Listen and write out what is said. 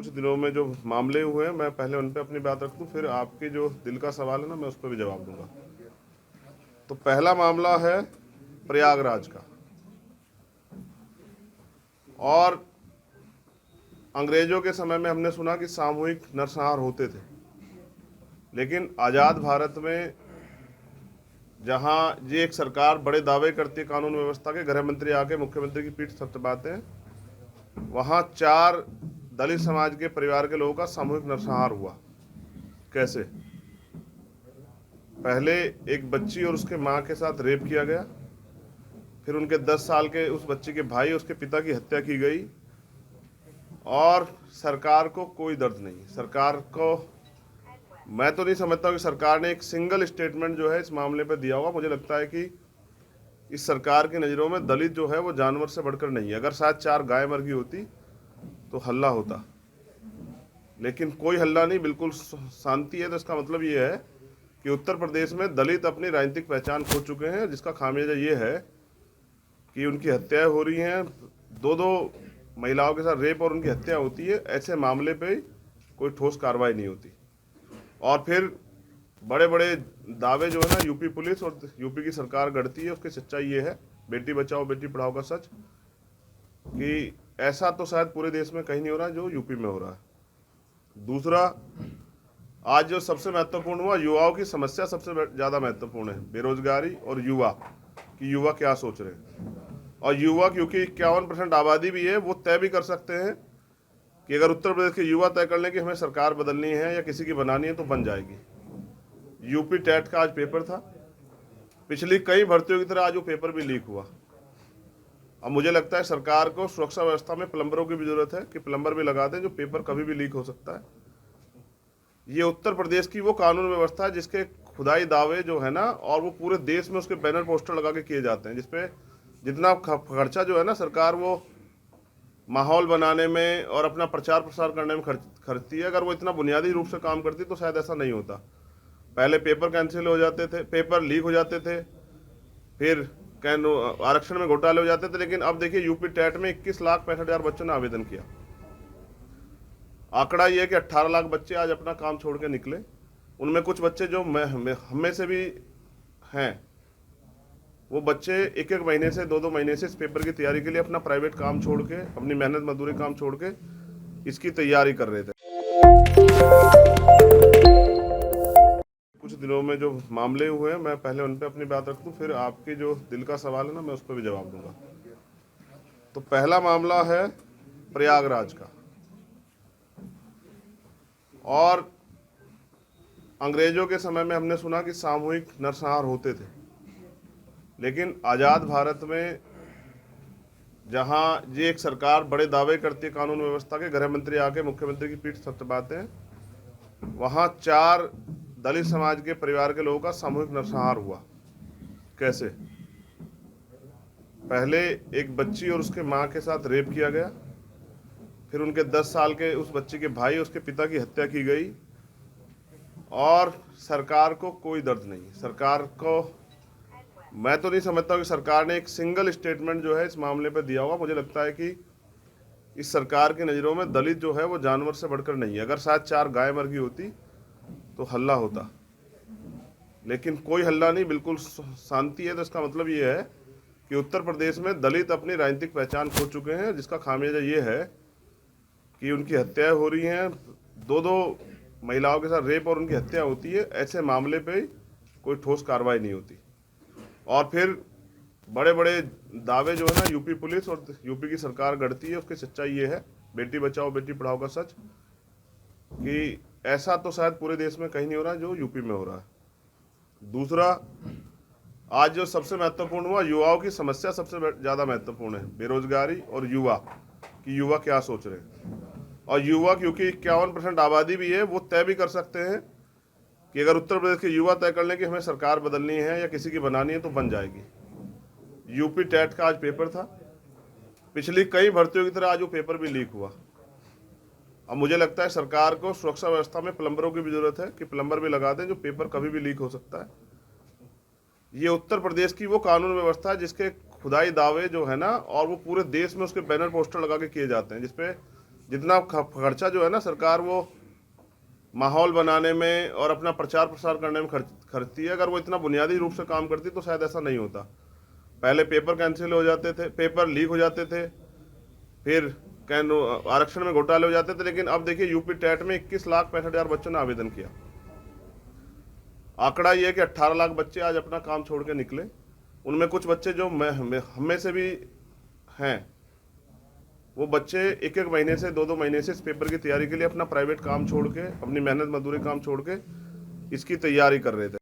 कुछ दिनों में जो मामले हुए हैं, मैं पहले उन पे अपनी बात रख दूं, फिर आपके जो दिल का सवाल है ना, मैं उस पर भी जवाब दूंगा। तो पहला मामला है प्रयागराज का। और अंग्रेजों के समय में हमने सुना कि सामूहिक नरसंहार होते थे, लेकिन आज़ाद भारत में जहां ये एक सरकार बड़े दावे करती है कानून व्यवस्था के, गृह मंत्री आके मुख्यमंत्री की पीठ थपथपाते हैं, वहां 4 दलित समाज के परिवार के लोगों का सामूहिक नरसंहार हुआ। कैसे? पहले एक बच्ची और उसके माँ के साथ रेप किया गया, फिर उनके 10 साल के उस बच्ची के भाई उसके पिता की हत्या की गई, और सरकार को कोई दर्द नहीं। सरकार को, मैं तो नहीं समझता कि सरकार ने एक सिंगल स्टेटमेंट जो है इस मामले पर दिया होगा। मुझे लगता है कि इस सरकार की नज़रों में दलित जो है वो जानवर से बढ़कर नहीं है। अगर शायद 4 गाय मर गई होती तो हल्ला होता, लेकिन कोई हल्ला नहीं, बिल्कुल शांति है। तो इसका मतलब ये है कि उत्तर प्रदेश में दलित अपनी राजनीतिक पहचान खो चुके हैं, जिसका खामियाजा ये है कि उनकी हत्याएं हो रही हैं। 2-2 महिलाओं के साथ रेप और उनकी हत्या होती है। ऐसे मामले पे कोई ठोस कार्रवाई नहीं होती। और फिर बड़े बड़े दावे जो है ना यूपी पुलिस और यूपी की सरकार गढ़ती है, उसकी सच्चाई ये है, बेटी बचाओ बेटी पढ़ाओ का सच, कि ऐसा तो शायद पूरे देश में कहीं नहीं हो रहा जो यूपी में हो रहा है। दूसरा, आज जो सबसे महत्वपूर्ण हुआ, युवाओं की समस्या सबसे ज़्यादा महत्वपूर्ण है, बेरोजगारी और युवा कि युवा क्या सोच रहे हैं। और युवा, क्योंकि 51% आबादी भी है, वो तय भी कर सकते हैं कि अगर उत्तर प्रदेश के युवा तय कर लें कि हमें सरकार बदलनी है या किसी की बनानी है तो बन जाएगी। यूपी टेट का आज पेपर था, पिछली कई भर्तियों की तरह आज वो पेपर भी लीक हुआ। अब मुझे लगता है सरकार को सुरक्षा व्यवस्था में प्लम्बरों की भी जरूरत है कि प्लम्बर भी लगा दें, जो पेपर कभी भी लीक हो सकता है। ये उत्तर प्रदेश की वो कानून व्यवस्था है जिसके खुदाई दावे जो है ना, और वो पूरे देश में उसके बैनर पोस्टर लगा के किए जाते हैं, जिसपे जितना खर्चा जो है ना सरकार वो माहौल बनाने में और अपना प्रचार प्रसार करने में खर्चती है। अगर वो इतना बुनियादी रूप से काम करती तो शायद ऐसा नहीं होता। पहले पेपर कैंसिल हो जाते थे, पेपर लीक हो जाते थे, फिर आरक्षण में घोटाले हो जाते थे, लेकिन अब देखिए यूपी टेट में 21,65,000 बच्चों ने आवेदन किया। आंकड़ा ये है कि 18 लाख बच्चे आज अपना काम छोड़ के निकले। उनमें कुछ बच्चे जो हमें से भी हैं, वो बच्चे 1-1 महीने से 2-2 महीने से इस पेपर की तैयारी के लिए अपना प्राइवेट काम छोड़ के, अपनी मेहनत मजदूरी काम छोड़ के इसकी तैयारी कर रहे थे। कुछ दिनों में जो मामले हुए हैं, मैं पहले उन पे अपनी बात रख दूं, फिर आपके जो दिल का सवाल है ना, मैं उस पर भी जवाब दूंगा। तो पहला मामला है प्रयागराज का। और अंग्रेजों के समय में हमने सुना कि सामूहिक नरसंहार होते थे, लेकिन आज़ाद भारत में जहां ये एक सरकार बड़े दावे करती है कानून व्यवस्था के, गृह मंत्री आके मुख्यमंत्री की पीठ थपथपाते हैं, वहां 4 दलित समाज के परिवार के लोगों का सामूहिक नरसंहार हुआ। कैसे? पहले एक बच्ची और उसके माँ के साथ रेप किया गया, फिर उनके 10 साल के उस बच्ची के भाई उसके पिता की हत्या की गई, और सरकार को कोई दर्द नहीं। सरकार को, मैं तो नहीं समझता कि सरकार ने एक सिंगल स्टेटमेंट जो है इस मामले पर दिया होगा। मुझे लगता है कि इस सरकार की नज़रों में दलित जो है वो जानवर से बढ़कर नहीं है। अगर शायद 4 गाय मर गई होती तो हल्ला होता, लेकिन कोई हल्ला नहीं, बिल्कुल शांति है। तो इसका मतलब ये है कि उत्तर प्रदेश में दलित अपनी राजनीतिक पहचान खो चुके हैं, जिसका खामियाजा ये है कि उनकी हत्याएं हो रही हैं। 2-2 महिलाओं के साथ रेप और उनकी हत्या होती है। ऐसे मामले पे कोई ठोस कार्रवाई नहीं होती। और फिर बड़े बड़े दावे जो है ना यूपी पुलिस और यूपी की सरकार गढ़ती है, उसकी सच्चाई ये है, बेटी बचाओ बेटी पढ़ाओ का सच, कि ऐसा तो शायद पूरे देश में कहीं नहीं हो रहा जो यूपी में हो रहा है। दूसरा, आज जो सबसे महत्वपूर्ण हुआ, युवाओं की समस्या सबसे ज़्यादा महत्वपूर्ण है, बेरोजगारी और युवा कि युवा क्या सोच रहे हैं। और युवा, क्योंकि 51% आबादी भी है, वो तय भी कर सकते हैं कि अगर उत्तर प्रदेश के युवा तय कर लें कि हमें सरकार बदलनी है या किसी की बनानी है तो बन जाएगी। यूपी टेट का आज पेपर था, पिछली कई भर्तियों की तरह आज वो पेपर भी लीक हुआ। अब मुझे लगता है सरकार को सुरक्षा व्यवस्था में प्लम्बरों की भी जरूरत है कि प्लम्बर भी लगा दें, जो पेपर कभी भी लीक हो सकता है। ये उत्तर प्रदेश की वो कानून व्यवस्था है जिसके खुदाई दावे जो है ना, और वो पूरे देश में उसके बैनर पोस्टर लगा के किए जाते हैं, जिसपे जितना खर्चा जो है ना सरकार वो माहौल बनाने में और अपना प्रचार प्रसार करने में खर्चती है। अगर वो इतना बुनियादी रूप से काम करती तो शायद ऐसा नहीं होता। पहले पेपर कैंसिल हो जाते थे, पेपर लीक हो जाते थे, फिर आरक्षण में घोटाले हो जाते थे, लेकिन अब देखिए यूपी टेट में 21,65,000 बच्चों ने आवेदन किया। आंकड़ा ये है कि 18 लाख बच्चे आज अपना काम छोड़ के निकले। उनमें कुछ बच्चे जो हमें से भी हैं, वो बच्चे एक एक महीने से 2-2 महीने से इस पेपर की तैयारी के लिए अपना प्राइवेट काम छोड़ के, अपनी मेहनत मजदूरी काम छोड़ के इसकी तैयारी कर रहे थे।